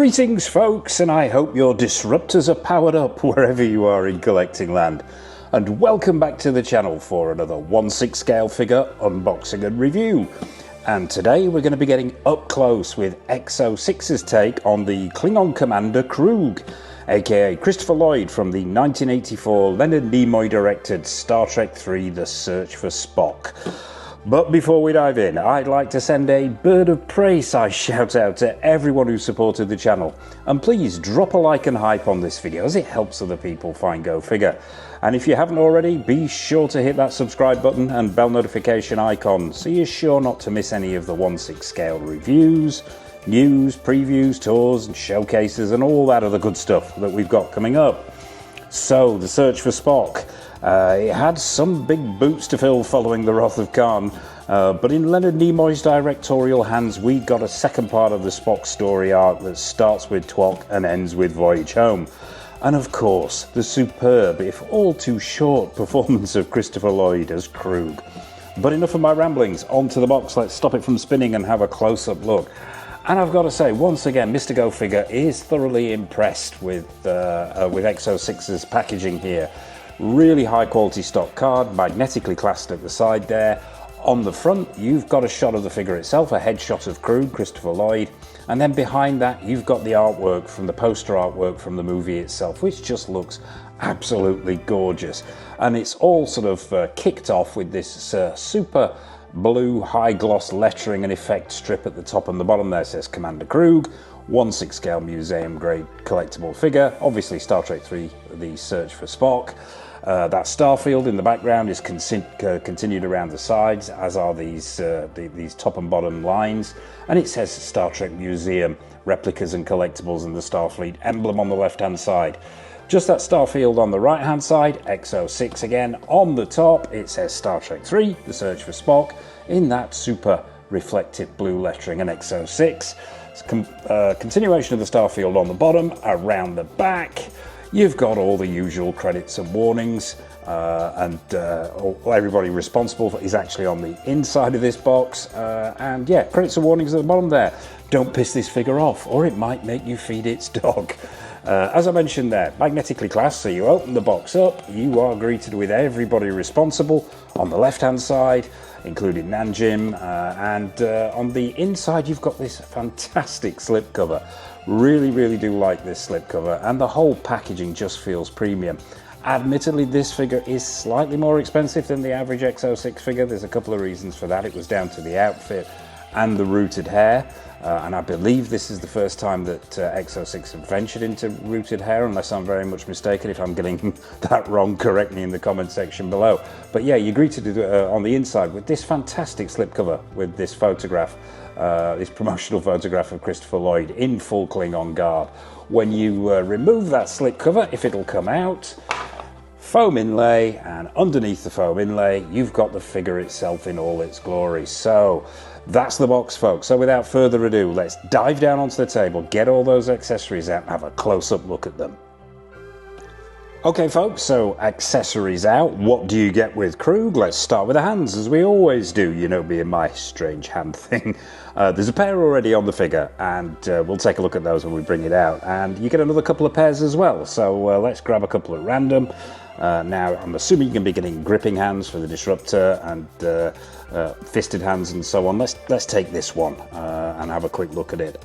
Greetings folks, and I hope your disruptors are powered up wherever you are in collecting land. And welcome back to the channel for another 1/6 scale figure unboxing and review. And today we're going to be getting up close with EXO-6's take on the Klingon commander Kruge, aka Christopher Lloyd from the 1984 Leonard Nimoy directed Star Trek III The Search for Spock. But before we dive in, I'd like to send a bird of prey size shout out to everyone who supported the channel. And please drop a like and hype on this video as it helps other people find Go Figure. And if you haven't already, be sure to hit that subscribe button and bell notification icon so you're sure not to miss any of the 1/6 scale reviews, news, previews, tours and showcases and all that other good stuff that we've got coming up. So, The Search for Spock. It had some big boots to fill following the Wrath of Khan, but in Leonard Nimoy's directorial hands we got a second part of the Spock story arc that starts with Twalk and ends with Voyage Home. And of course, the superb, if all too short, performance of Christopher Lloyd as Kruge. But enough of my ramblings, onto the box, let's stop it from spinning and have a close-up look. And I've got to say, once again, Mr. Go Figure is thoroughly impressed with EXO-6's packaging here. Really high quality stock card, magnetically clasped at the side there. On the front, you've got a shot of the figure itself, a headshot of Kruge, Christopher Lloyd. And then behind that, you've got the artwork from the poster artwork from the movie itself, which just looks absolutely gorgeous. And it's all sort of kicked off with this super blue high gloss lettering and effect strip at the top and the bottom there says Commander Kruge, 1/6 scale museum grade collectible figure, obviously Star Trek III The Search for Spock. That starfield in the background is continued around the sides, as are these top and bottom lines, and it says Star Trek Museum, replicas and collectibles, and the Starfleet emblem on the left hand side. Just that starfield on the right hand side, EXO-6 again. On the top it says Star Trek III The Search for Spock in that super reflective blue lettering, and EXO-6. Continuation of the starfield on the bottom. Around the back you've got all the usual credits and warnings, and everybody responsible is actually on the inside of this box, and yeah, credits and warnings at the bottom there. Don't piss this figure off or it might make you feed its dog. As I mentioned there, magnetically clasped, so you open the box up, you are greeted with everybody responsible on the left hand side, including Nanjim, and on the inside you've got this fantastic slipcover. Really do like this slipcover, and the whole packaging just feels premium. Admittedly, this figure is slightly more expensive than the average EXO-6 figure. There's a couple of reasons for that. It was down to the outfit and the rooted hair, and I believe this is the first time that EXO-6 have ventured into rooted hair, unless I'm very much mistaken. If I'm getting that wrong, correct me in the comment section below. But yeah, you're greeted on the inside with this fantastic slipcover with this photograph, this promotional photograph of Christopher Lloyd in full Klingon garb. When you remove that slipcover, if it'll come out, foam inlay, and underneath the foam inlay you've got the figure itself in all its glory. So that's the box, folks. So without further ado, let's dive down onto the table, get all those accessories out and have a close-up look at them. Okay folks, so accessories out. What do you get with Kruge? Let's start with the hands, as we always do, you know, being my strange hand thing. There's a pair already on the figure, and we'll take a look at those when we bring it out. And you get another couple of pairs as well, so let's grab a couple at random. Now, I'm assuming you're going to be getting gripping hands for the disruptor and fisted hands and so on. Let's take this one and have a quick look at it.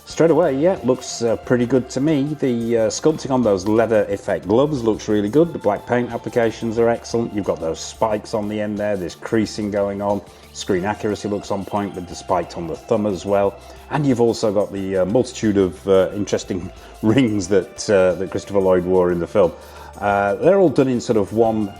Straight away, yeah, looks pretty good to me. The sculpting on those leather effect gloves looks really good. The black paint applications are excellent. You've got those spikes on the end there. There's creasing going on. Screen accuracy looks on point with the spikes on the thumb as well. And you've also got the multitude of interesting rings that Christopher Lloyd wore in the film. They're all done in sort of one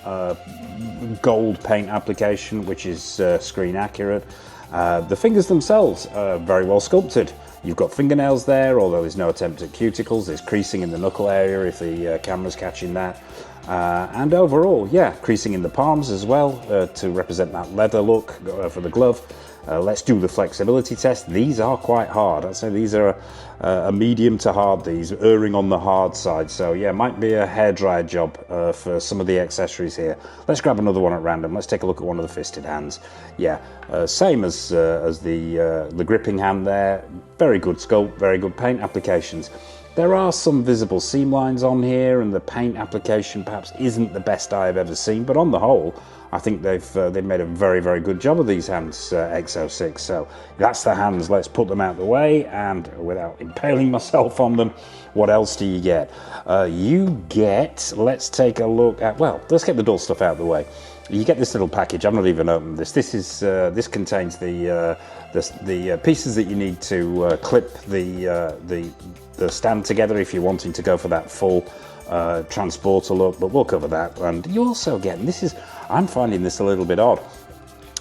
gold paint application, which is screen accurate. The fingers themselves are very well sculpted. You've got fingernails there, although there's no attempt at cuticles. There's creasing in the knuckle area if the camera's catching that. And overall, yeah, creasing in the palms as well to represent that leather look for the glove. Let's do the flexibility test. These are quite hard. I'd say these are a medium to hard, these, erring on the hard side. So yeah, might be a hairdryer job for some of the accessories here. Let's grab another one at random. Let's take a look at one of the fisted hands. Yeah, same as the gripping hand there. Very good sculpt, very good paint applications. There are some visible seam lines on here, and the paint application perhaps isn't the best I've ever seen, but on the whole, I think they've made a very, very good job of these hands, EXO-6. So that's the hands. Let's put them out of the way, and without impaling myself on them, what else do you get? You get, let's take a look at, well, let's get the dull stuff out of the way. You get this little package. I've not even opened this. This contains the pieces that you need to clip the stand together if you're wanting to go for that full transporter look, but we'll cover that. And you also get, and this is, I'm finding this a little bit odd.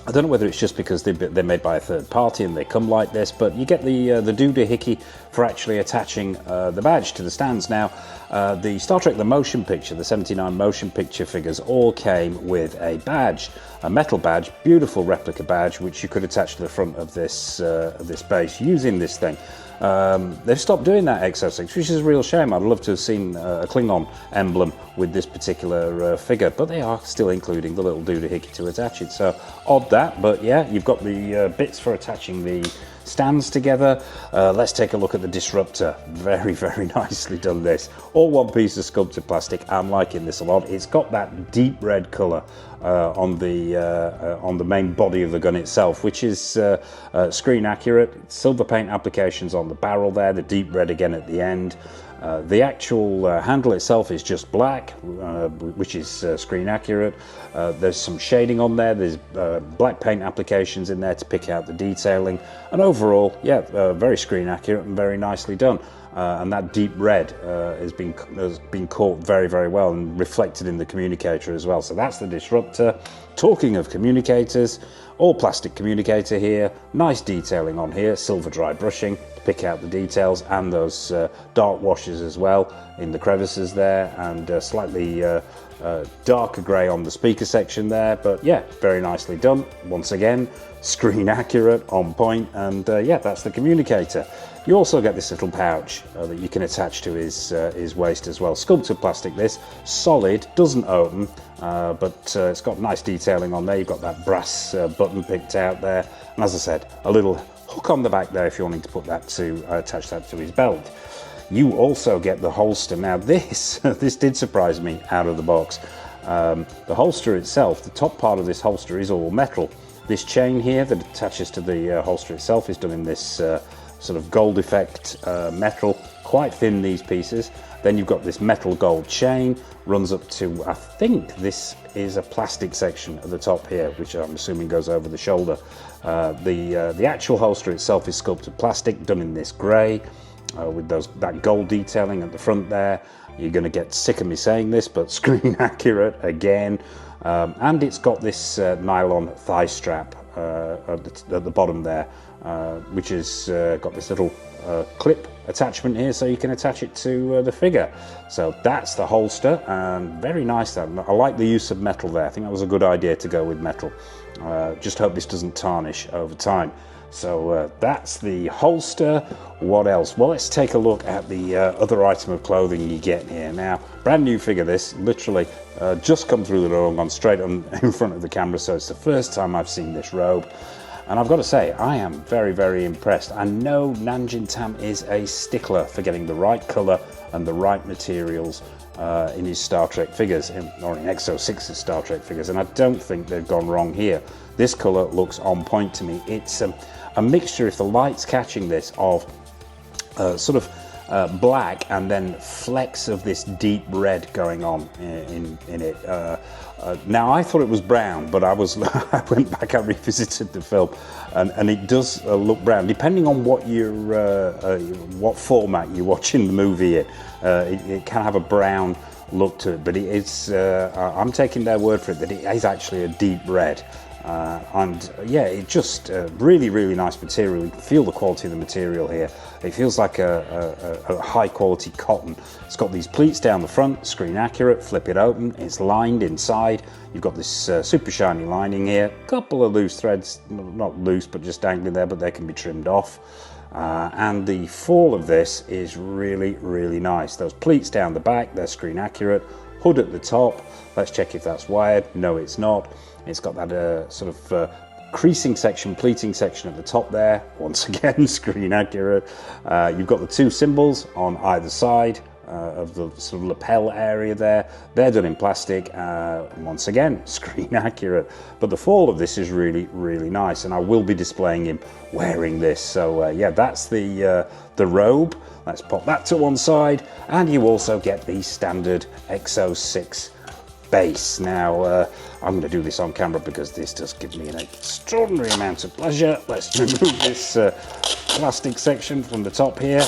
I don't know whether it's just because they're made by a third party and they come like this, but you get the doohickey for actually attaching the badge to the stands. Now, the Star Trek The Motion Picture, the 79 motion picture figures all came with a badge, a metal badge, beautiful replica badge, which you could attach to the front of this base using this thing. They've stopped doing that, EXO-6, which is a real shame. I'd love to have seen a Klingon emblem with this particular figure, but they are still including the little doohickey to attach it. So odd that, but yeah, you've got the bits for attaching the stands together. Let's take a look at the disruptor. Very, very nicely done this. All one piece of sculpted plastic. I'm liking this a lot. It's got that deep red colour on the main body of the gun itself, which is screen accurate. Silver paint applications on the barrel there, the deep red again at the end. The actual handle itself is just black, which is screen accurate. There's some shading on there. There's black paint applications in there to pick out the detailing. And overall, yeah, very screen accurate and very nicely done. And that deep red has been caught very, very well and reflected in the communicator as well. So that's the disruptor. Talking of communicators, all plastic communicator here, nice detailing on here, silver dry brushing to pick out the details, and those dark washes as well in the crevices there, and slightly darker grey on the speaker section there. But yeah, very nicely done. Once again, screen accurate, on point, and yeah, that's the communicator. You also get this little pouch that you can attach to his waist as well. Sculpted plastic, this, solid, doesn't open, but it's got nice detailing on there. You've got that brass button picked out there, and as I said, a little hook on the back there if you're wanting to put that to attach that to his belt. You also get the holster. Now this did surprise me out of the box. The holster itself, the top part of this holster is all metal. This chain here that attaches to the holster itself is done in this sort of gold effect metal, quite thin, these pieces. Then you've got this metal gold chain, runs up to, I think this is a plastic section at the top here, which I'm assuming goes over the shoulder. The actual holster itself is sculpted plastic, done in this grey, with that gold detailing at the front there. You're going to get sick of me saying this, but screen accurate again. And it's got this nylon thigh strap at the bottom there, which has got this little clip attachment here, so you can attach it to the figure. So that's the holster, and very nice. I like the use of metal there. I think that was a good idea to go with metal. Just hope this doesn't tarnish over time. So that's the holster. What else? Well, let's take a look at the other item of clothing you get here. Now, brand new figure, this, literally just come through the door and gone straight on in front of the camera, so it's the first time I've seen this robe. And I've got to say, I am very, very impressed. I know Nanjin Tam is a stickler for getting the right colour and the right materials in his Star Trek figures, or in EXO-6's Star Trek figures, and I don't think they've gone wrong here. This colour looks on point to me. It's a mixture, if the light's catching this, of sort of black and then flecks of this deep red going on in it. Now, I thought it was brown, but I went back, I revisited the film, and it does look brown, depending on what what format you're watching the movie in. It can have a brown look to it, but it is, I'm taking their word for it that it is actually a deep red. And yeah, it just really, really nice material. You can feel the quality of the material here. It feels like a high quality cotton. It's got these pleats down the front, screen accurate, flip it open, it's lined inside. You've got this super shiny lining here, a couple of loose threads, not loose but just dangling there, but they can be trimmed off. And the fall of this is really, really nice. Those pleats down the back, they're screen accurate. Hood at the top, let's check if that's wired. No, it's not. It's got that sort of creasing section, pleating section at the top there. Once again, screen accurate. You've got the two symbols on either side of the sort of lapel area there. They're done in plastic. Once again, screen accurate. But the fall of this is really, really nice, and I will be displaying him wearing this. So yeah, that's the robe. Let's pop that to one side, and you also get the standard EXO-6 base. Now, I'm going to do this on camera because this does give me an extraordinary amount of pleasure. Let's remove this plastic section from the top here.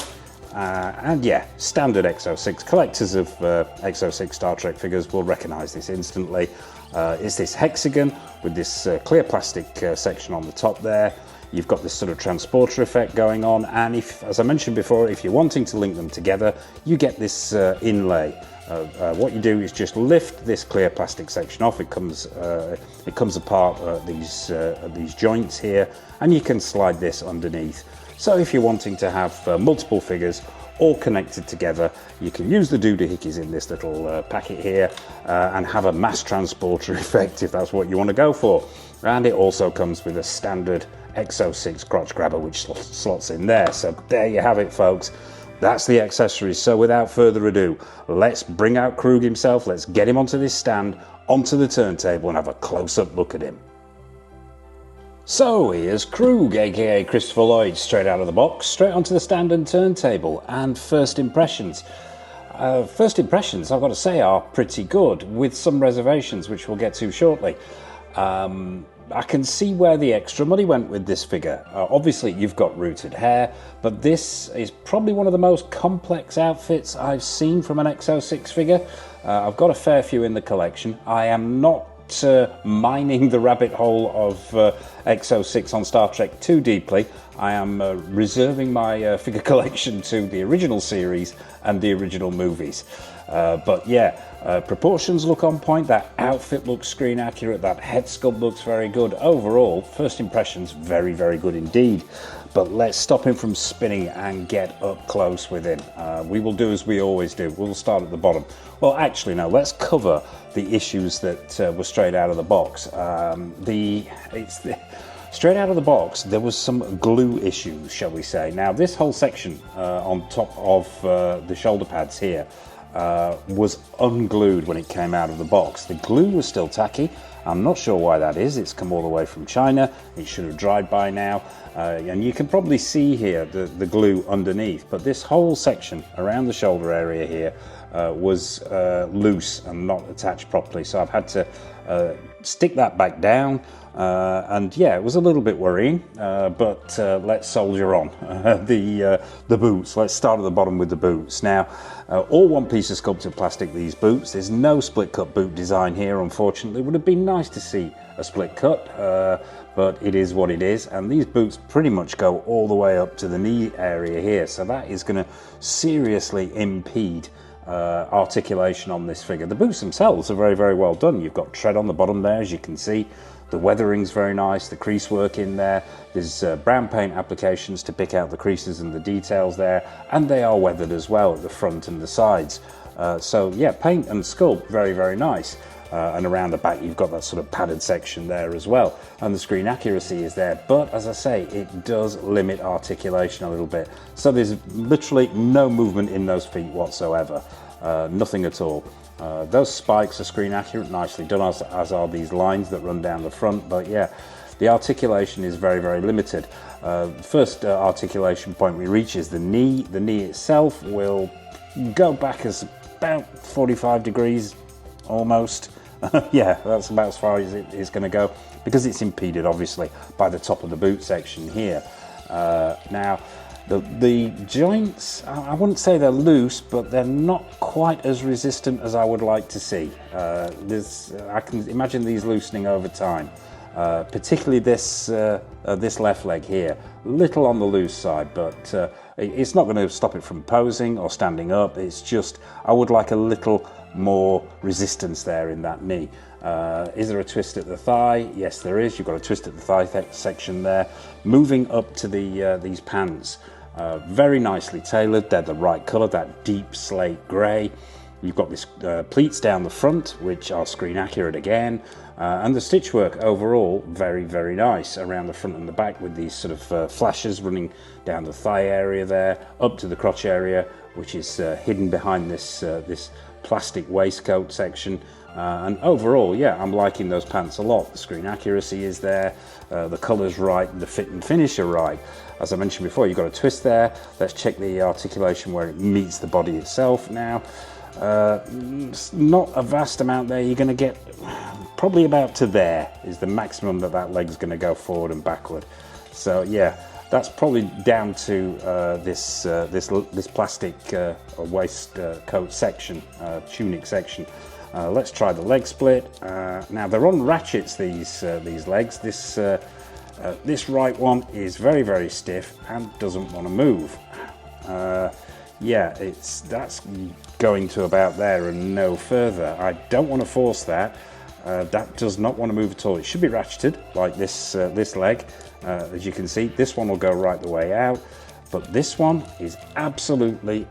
And yeah, standard EXO-6. Collectors of EXO-6 Star Trek figures will recognize this instantly. It's this hexagon with this clear plastic section on the top there. You've got this sort of transporter effect going on, and if, as I mentioned before, if you're wanting to link them together, you get this inlay. What you do is just lift this clear plastic section off. It comes apart at these joints here, and you can slide this underneath. So if you're wanting to have multiple figures all connected together, you can use the doohickeys in this little packet here and have a mass transporter effect if that's what you want to go for. And it also comes with a standard EXO-6 crotch grabber which slots in there. So there you have it, folks. That's the accessories. So without further ado, let's bring out Kruge himself. Let's get him onto this stand, onto the turntable, and have a close-up look at him. So here's Kruge, aka Christopher Lloyd, straight out of the box, straight onto the stand and turntable. And first impressions. First impressions, I've got to say, are pretty good, with some reservations, which we'll get to shortly. I can see where the extra money went with this figure. Obviously, you've got rooted hair, but this is probably one of the most complex outfits I've seen from an EXO-6 figure. I've got a fair few in the collection. I am not mining the rabbit hole of EXO-6 on Star Trek too deeply. I am reserving my figure collection to the original series and the original movies. But yeah, proportions look on point, that outfit looks screen accurate, that head sculpt looks very good. Overall, first impressions, very, very good indeed. But let's stop him from spinning and get up close with him. We will do as we always do. We'll start at the bottom. Well, actually, no, let's cover the issues that were straight out of the box. Straight out of the box, there was some glue issues, shall we say. Now, this whole section on top of the shoulder pads here was unglued when it came out of the box. The glue was still tacky. I'm not sure why that is. It's come all the way from China. It should have dried by now. And you can probably see here the glue underneath, but this whole section around the shoulder area here was loose and not attached properly. So I've had to stick that back down. And yeah, it was a little bit worrying, but let's soldier on. The boots, let's start at the bottom with the boots. Now, all one piece of sculpted plastic, these boots. There's no split cut boot design here, unfortunately. It would have been nice to see a split cut, but it is what it is. And these boots pretty much go all the way up to the knee area here. So that is going to seriously impede articulation on this figure. The boots themselves are very, very well done. You've got tread on the bottom there, as you can see. The weathering's very nice, the crease work in there. There's brown paint applications to pick out the creases and the details there, and they are weathered as well at the front and the sides. So yeah, paint and sculpt, very, very nice. And around the back you've got that sort of padded section there as well, and the screen accuracy is there, but as I say, it does limit articulation a little bit. So there's literally no movement in those feet whatsoever, nothing at all. Those spikes are screen accurate, nicely done, as are these lines that run down the front, but yeah, the articulation is very, very limited. First articulation point we reach is the knee. The knee itself will go back as about 45 degrees almost. Yeah, that's about as far as it is going to go, because it's impeded obviously by the top of the boot section here. Now the joints, I wouldn't say they're loose, but they're not quite as resistant as I would like to see. I can imagine these loosening over time. particularly this left leg here. Little on the loose side, but it's not going to stop it from posing or standing up. It's just I would like a little more resistance there in that knee. Is there a twist at the thigh? Yes, there is. You've got a twist at the thigh section there. Moving up to these pants, very nicely tailored. They're the right colour, that deep slate grey. You've got this pleats down the front, which are screen accurate again, and the stitch work overall very, very nice around the front and the back, with these sort of flashes running down the thigh area there, up to the crotch area, which is hidden behind this plastic waistcoat section. And overall, yeah, I'm liking those pants a lot. The screen accuracy is there, the colour's right, the fit and finish are right. As I mentioned before, you've got a twist there. Let's check the articulation where it meets the body itself now. Not a vast amount there. You're going to get probably about to there is the maximum that leg's going to go forward and backward. So yeah, that's probably down to this plastic waistcoat section, tunic section. Let's try the leg split. Now they're on ratchets, these legs. This right one is very, very stiff and doesn't want to move. Yeah, that's going to about there and no further. I don't want to force that. That does not want to move at all. It should be ratcheted like this leg. As you can see, this one will go right the way out, but this one is absolutely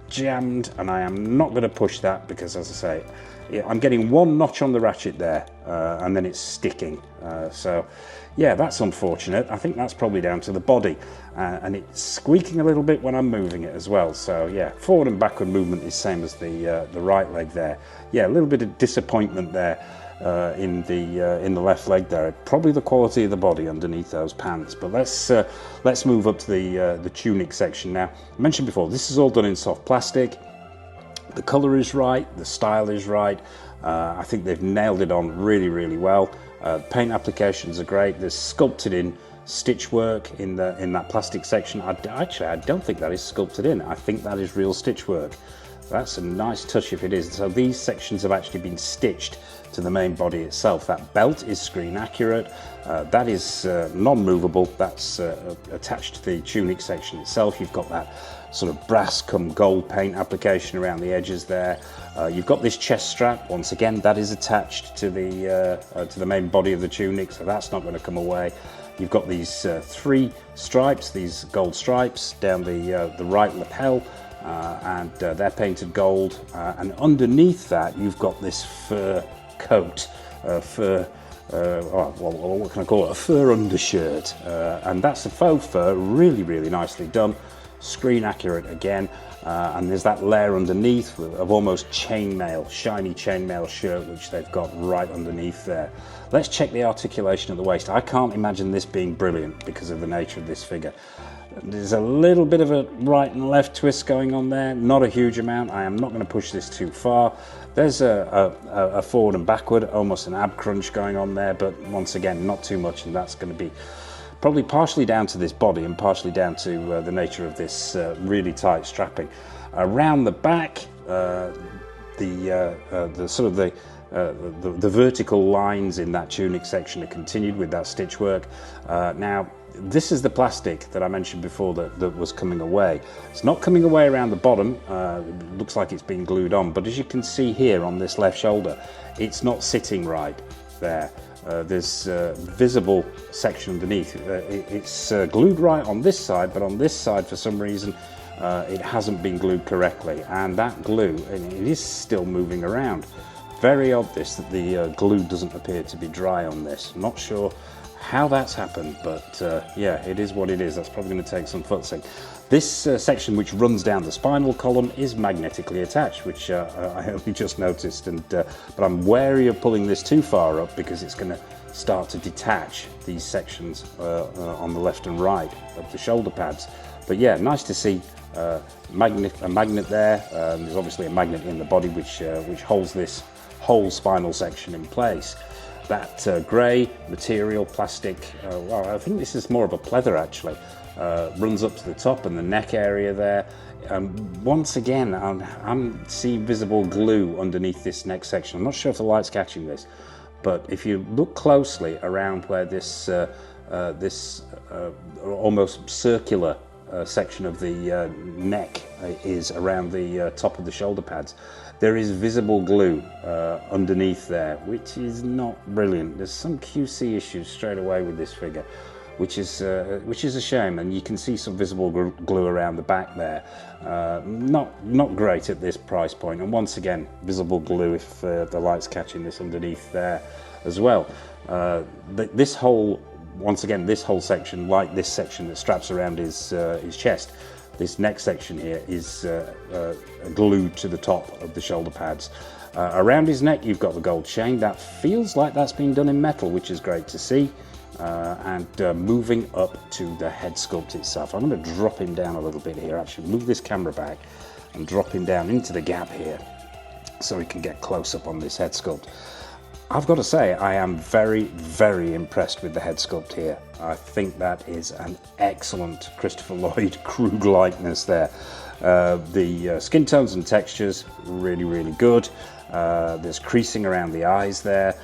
jammed, and I am not going to push that because, as I say, I'm getting one notch on the ratchet there, and then it's sticking. So yeah, that's unfortunate. I think that's probably down to the body, and it's squeaking a little bit when I'm moving it as well. So yeah, forward and backward movement is same as the right leg there. Yeah, a little bit of disappointment there in the left leg there. Probably the quality of the body underneath those pants. But let's move up to the tunic section now. I mentioned before, this is all done in soft plastic. The colour is right, the style is right. I think they've nailed it on really, really well. Paint applications are great. There's sculpted in stitch work in that plastic section. Actually, I don't think that is sculpted in. I think that is real stitch work. That's a nice touch if it is. So these sections have actually been stitched to the main body itself. That belt is screen accurate. That is non-movable. That's attached to the tunic section itself. You've got that sort of brass come gold paint application around the edges there. You've got this chest strap. Once again, that is attached to the main body of the tunic, so that's not going to come away. You've got these three stripes, these gold stripes down the right lapel, and they're painted gold. And underneath that, you've got this fur coat, what can I call it? A fur undershirt, and that's a faux fur, really, really nicely done. Screen accurate again, and there's that layer underneath of almost chainmail, shiny chainmail shirt, which they've got right underneath there. Let's check the articulation at the waist. I can't imagine this being brilliant because of the nature of this figure. There's a little bit of a right and left twist going on there, not a huge amount. I am not going to push this too far. There's a forward and backward, almost an ab crunch going on there, but once again, not too much, and that's going to be probably partially down to this body and partially down to the nature of this really tight strapping. Around the back, the vertical lines in that tunic section are continued with that stitch work. Now, this is the plastic that I mentioned before that was coming away. It's not coming away around the bottom. It looks like it's been glued on, but as you can see here on this left shoulder, it's not sitting right there. There's a visible section underneath. It's glued right on this side, but on this side, for some reason, it hasn't been glued correctly. And that glue, and it is still moving around. Very odd this, that the glue doesn't appear to be dry on this. Not sure how that's happened, but yeah, it is what it is. That's probably going to take some futzing. This section, which runs down the spinal column, is magnetically attached, which I only just noticed, but I'm wary of pulling this too far up because it's going to start to detach these sections on the left and right of the shoulder pads. But yeah, nice to see a magnet there. There's obviously a magnet in the body which holds this whole spinal section in place. That grey material, plastic, well, I think this is more of a pleather actually, runs up to the top and the neck area there. Once again, I'm seeing visible glue underneath this neck section. I'm not sure if the light's catching this, but if you look closely around where this almost circular section of the neck is around the top of the shoulder pads, there is visible glue underneath there, which is not brilliant. There's some QC issues straight away with this figure, which is a shame, and you can see some visible glue around the back there. Not great at this price point, and once again, visible glue if the light's catching this underneath there as well. This whole section, like this section that straps around his chest, this neck section here is glued to the top of the shoulder pads. Around his neck you've got the gold chain. That feels like that's been done in metal, which is great to see. And moving up to the head sculpt itself, I'm going to drop him down a little bit here, actually move this camera back and drop him down into the gap here so we can get close up on this head sculpt. I've got to say, I am very, very impressed with the head sculpt here. I think that is an excellent Christopher Lloyd Kruge likeness there. The skin tones and textures, really, really good. There's creasing around the eyes there.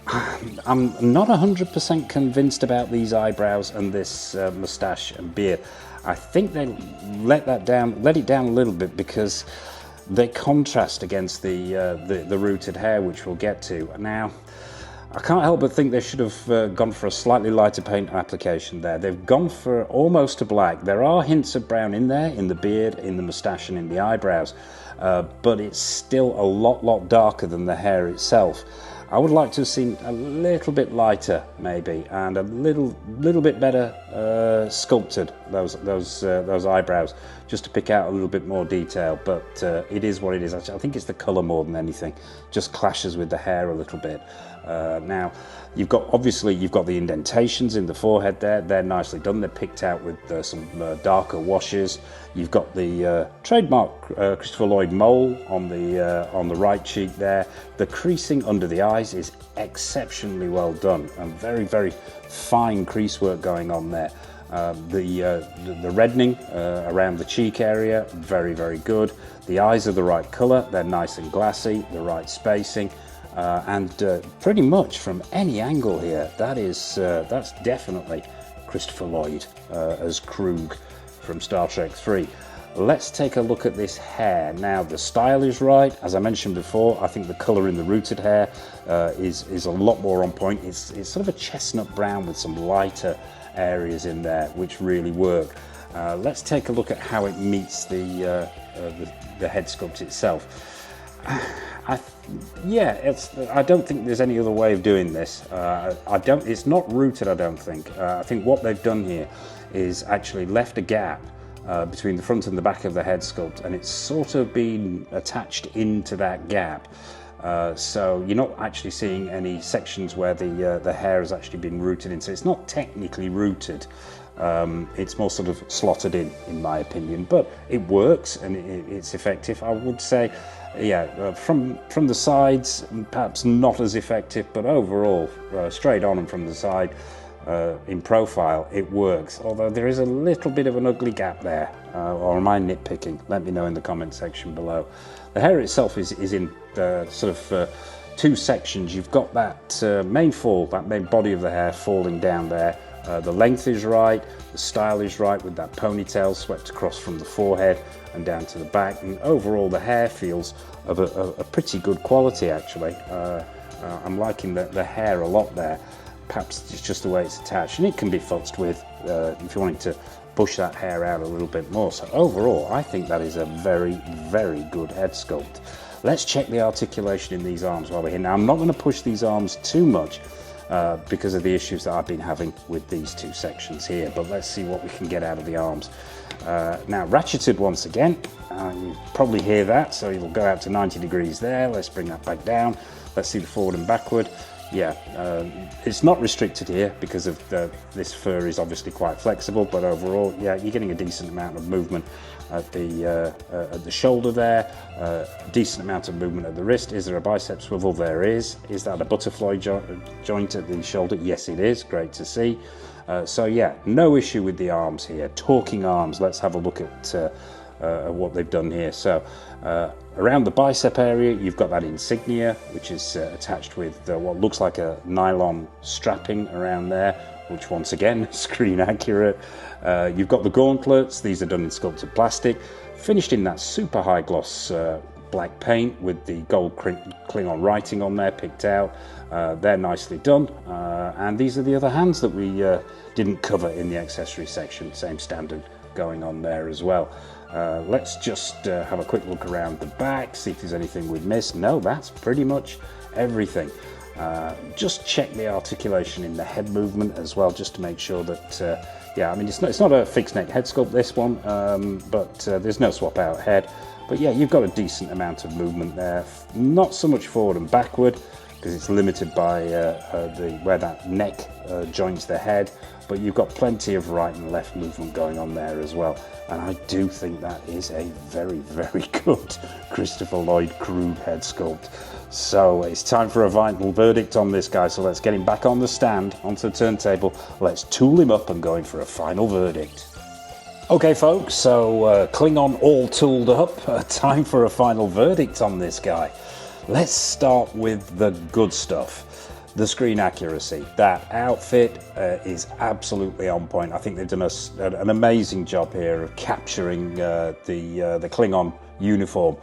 I'm not 100% convinced about these eyebrows and this moustache and beard. I think they let it down a little bit because they contrast against the rooted hair, which we'll get to. Now, I can't help but think they should have gone for a slightly lighter paint application there. They've gone for almost a black. There are hints of brown in there, in the beard, in the moustache and in the eyebrows, but it's still a lot darker than the hair itself. I would like to have seen a little bit lighter, maybe, and a little bit better sculpted those eyebrows, just to pick out a little bit more detail. But it is what it is. I think it's the colour more than anything. Just clashes with the hair a little bit. Now, obviously you've got the indentations in the forehead there. They're nicely done. They're picked out with some darker washes. You've got the trademark Christopher Lloyd mole on the right cheek there. The creasing under the eyes is exceptionally well done, and very, very fine crease work going on there. The reddening around the cheek area, very, very good. The eyes are the right colour. They're nice and glassy, the right spacing. And pretty much from any angle here, that's definitely Christopher Lloyd as Kruge from Star Trek 3. Let's take a look at this hair. Now, the style is right. As I mentioned before, I think the colour in the rooted hair is a lot more on point. It's sort of a chestnut brown with some lighter areas in there, which really work. Let's take a look at how it meets the head sculpt itself. I don't think there's any other way of doing this. It's not rooted, I don't think. I think what they've done here is actually left a gap between the front and the back of the head sculpt, and it's sort of been attached into that gap. So you're not actually seeing any sections where the hair has actually been rooted in. So it's not technically rooted. It's more sort of slotted in my opinion, but it works and it's effective. I would say, from the sides, perhaps not as effective, but overall, straight on and from the side, in profile, it works. Although there is a little bit of an ugly gap there, or am I nitpicking? Let me know in the comment section below. The hair itself is in sort of two sections. You've got that main body of the hair falling down there. The length is right, the style is right with that ponytail swept across from the forehead and down to the back, and overall the hair feels of a pretty good quality actually. I'm liking the hair a lot there. Perhaps it's just the way it's attached, and it can be futzed with if you wanted to push that hair out a little bit more. So overall, I think that is a very, very good head sculpt. Let's check the articulation in these arms while we're here. Now, I'm not going to push these arms too much because of the issues that I've been having with these two sections here, but let's see what we can get out of the arms. Now, ratcheted once again, you probably hear that, so it'll go out to 90 degrees there. Let's bring that back down. Let's see the forward and backward. It's not restricted here because of this fur is obviously quite flexible, but overall, you're getting a decent amount of movement at the shoulder there, a decent amount of movement at the wrist. Is there a bicep swivel? There is. Is that a butterfly joint at the shoulder? Yes, it is. Great to see. No issue with the arms here. Talking arms. Let's have a look at what they've done here. So Around the bicep area, you've got that insignia, which is attached with what looks like a nylon strapping around there, which once again, screen accurate. You've got the gauntlets. These are done in sculpted plastic, finished in that super high gloss black paint with the gold Klingon writing on there picked out. They're nicely done. And these are the other hands that we didn't cover in the accessory section. Same standard going on there as well. Let's just have a quick look around the back, see if there's anything we've missed. No, that's pretty much everything. Just check the articulation in the head movement as well, just to make sure that, yeah, I mean, it's not a fixed neck head sculpt, this one, but there's no swap out head. But yeah, you've got a decent amount of movement there. Not so much forward and backward, because it's limited by where that neck joins the head, but you've got plenty of right and left movement going on there as well. And I do think that is a very, very good Christopher Lloyd Kruge head sculpt. So it's time for a final verdict on this guy. So let's get him back on the stand, onto the turntable. Let's tool him up and go in for a final verdict. Okay folks, so Klingon all tooled up. Time for a final verdict on this guy. Let's start with the good stuff. The screen accuracy. That outfit is absolutely on point. I think they've done an amazing job here of capturing the Klingon uniform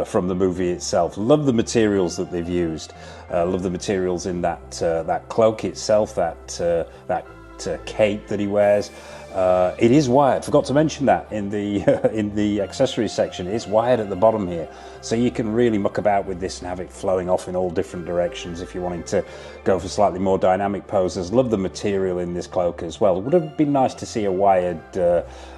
from the movie itself. Love the materials that they've used. Love the materials in that cloak itself, that cape that he wears. It is wired. Forgot to mention that in the accessories section. It's wired at the bottom here, so you can really muck about with this and have it flowing off in all different directions if you're wanting to go for slightly more dynamic poses. Love the material in this cloak as well. It would have been nice to see a wired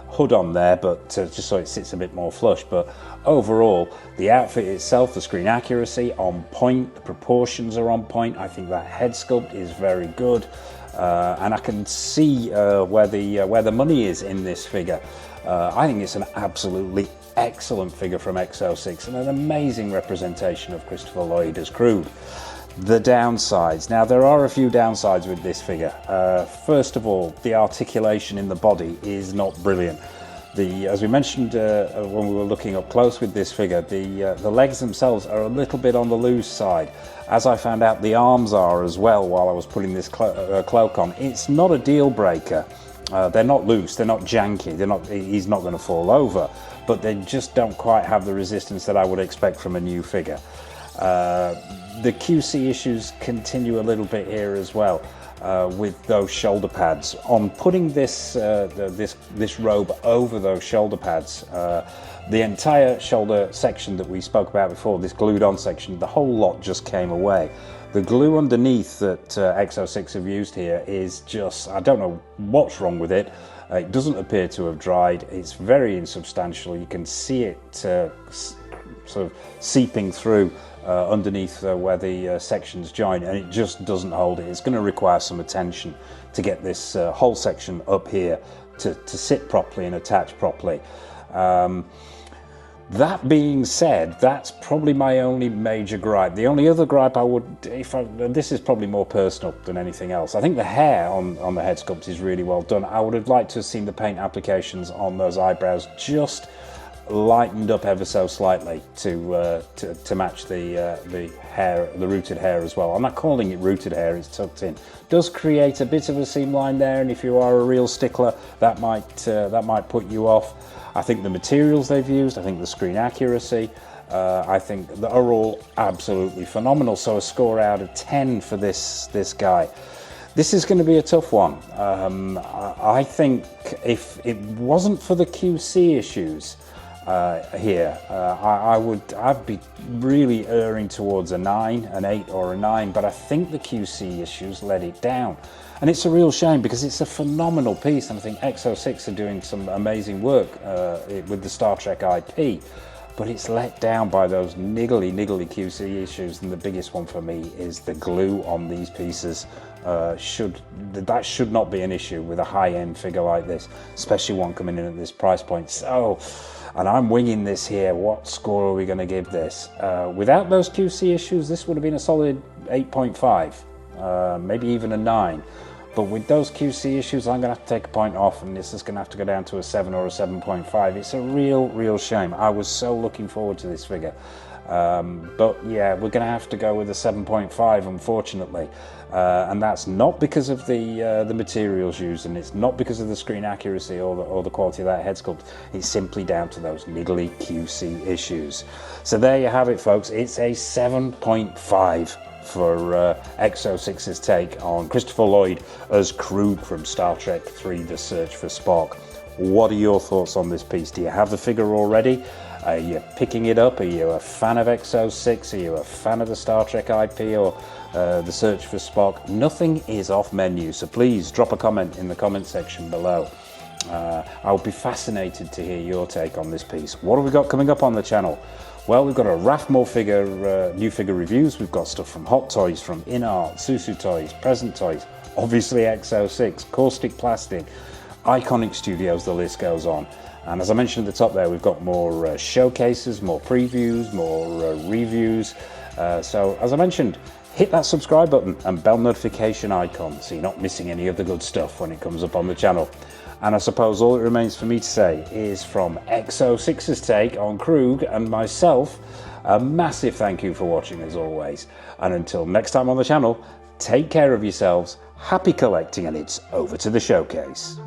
hood on there, but just so it sits a bit more flush. But overall, the outfit itself, the screen accuracy on point, the proportions are on point. I think that head sculpt is very good. And I can see where the money is in this figure. I think it's an absolutely excellent figure from EXO-6 and an amazing representation of Christopher Lloyd as Kruge. The downsides. Now, there are a few downsides with this figure. First of all, the articulation in the body is not brilliant. As we mentioned when we were looking up close with this figure, the legs themselves are a little bit on the loose side. As I found out, the arms are as well while I was putting this cloak on. It's not a deal breaker. They're not loose, they're not janky, he's not going to fall over, but they just don't quite have the resistance that I would expect from a new figure. The QC issues continue a little bit here as well. With those shoulder pads. On putting this robe over those shoulder pads, the entire shoulder section that we spoke about before, this glued on section, the whole lot just came away. The glue underneath that EXO-6 have used here is just, I don't know what's wrong with it. It doesn't appear to have dried. It's very insubstantial. You can see it sort of seeping through underneath where the sections join, and it just doesn't hold it. It's going to require some attention to get this whole section up here to sit properly and attach properly. That being said, that's probably my only major gripe. The only other gripe I would, this is probably more personal than anything else. I think the hair on the head sculpt is really well done. I would have liked to have seen the paint applications on those eyebrows just lightened up ever so slightly to match the hair, the rooted hair as well. I'm not calling it rooted hair, it's tucked in. Does create a bit of a seam line there, and if you are a real stickler, that might put you off. I think the materials they've used, I think the screen accuracy, I think that are all absolutely phenomenal. So a score out of 10 for this guy. This is going to be a tough one. I think if it wasn't for the QC issues here, I'd be really erring towards a 9, an 8 or a 9, but I think the QC issues let it down. And it's a real shame because it's a phenomenal piece, and I think EXO-6 are doing some amazing work with the Star Trek IP, but it's let down by those niggly QC issues, and the biggest one for me is the glue on these pieces. That should not be an issue with a high-end figure like this, especially one coming in at this price point. So, and I'm winging this here. What score are we going to give this? Without those QC issues, this would have been a solid 8.5, maybe even a 9. But with those QC issues, I'm going to have to take a point off, and this is going to have to go down to a 7 or a 7.5. It's a real shame. I was so looking forward to this figure. But yeah, we're going to have to go with a 7.5, unfortunately. And that's not because of the materials used, and it's not because of the screen accuracy or the quality of that head sculpt. It's simply down to those niggly QC issues. So there you have it, folks. It's a 7.5 for EXO-6's take on Christopher Lloyd as Kruge from Star Trek III: The Search for Spock. What are your thoughts on this piece? Do you have the figure already? Are you picking it up? Are you a fan of EXO-6? Are you a fan of the Star Trek IP or The Search for Spock? Nothing is off menu, so please drop a comment in the comment section below. I'll be fascinated to hear your take on this piece. What have we got coming up on the channel? Well, we've got a Rathmore figure, new figure reviews. We've got stuff from Hot Toys, from InArt, Susu Toys, Present Toys, obviously EXO-6, Caustic Plastic, Iconic Studios, the list goes on. And as I mentioned at the top there, we've got more showcases, more previews, more reviews. So as I mentioned, hit that subscribe button and bell notification icon so you're not missing any of the good stuff when it comes up on the channel. And I suppose all it remains for me to say is, from EXO-6's take on Kruge and myself, a massive thank you for watching as always. And until next time on the channel, take care of yourselves, happy collecting, and it's over to the showcase.